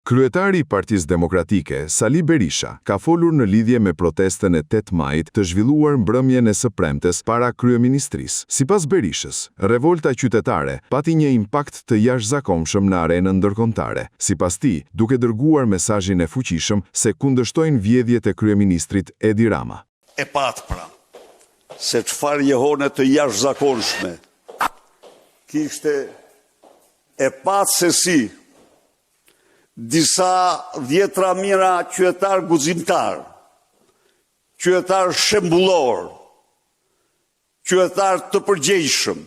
Kryetari i Partisë Demokratike, Sali Berisha, ka folur në lidhje me protestën e 8 majit të zhvilluar mbrëmjen e së premtes para kryeministrisë. Sipas Berishës, revolta qytetare pati një impakt të jashtëzakonshëm në arenën ndërkombëtare. Sipas tij, duke dërguar mesazhin e fuqishëm se kundërshtojnë vjedhjet e kryeministrit Edi Rama. E pat pra, se çfarë jehone të jashtëzakonshme kishte e pat se si disa 10.000 qytetar guximtar, qytetar shembullor, qytetar të përgjegjshëm,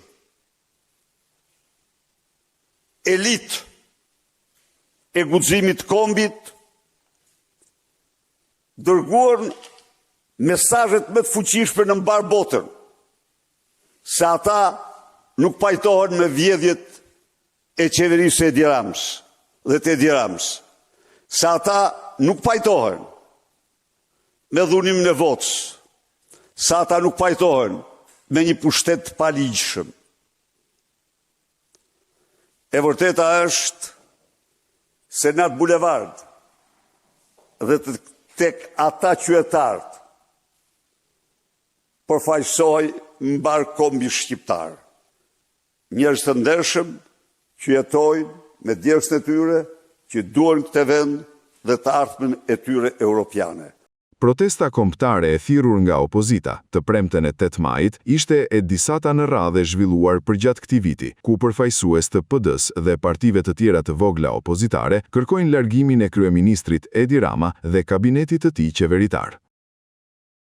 elit e guximit kombit, dërguan mesazhet më të fuqishme në mbar botën, se ata nuk pajtohen me vjedhjet e qeverisë Edi Ramës dhe të Edi Ramës, se ata nuk pajtohen me dhunim në votës, se ata nuk pajtohen me një pushtet të paligjshëm. E vërteta është se në atë bulevard dhe tek ata qytetarët përfaqësoi mbar kombi shqiptar. Njerëz të ndershëm që jetojnë me djersën e tyre, që duan këtë vend dhe të ardhmen e tyre europiane. Protesta kombëtare e thirrur nga opozita të premten e 8 majit ishte e disata në radhë zhvilluar përgjatë këtij viti, ku përfaqësues të PD-s dhe partive të tjera të vogla opozitare kërkojnë largimin e kryeministrit Edi Rama dhe kabinetit të tij qeveritar.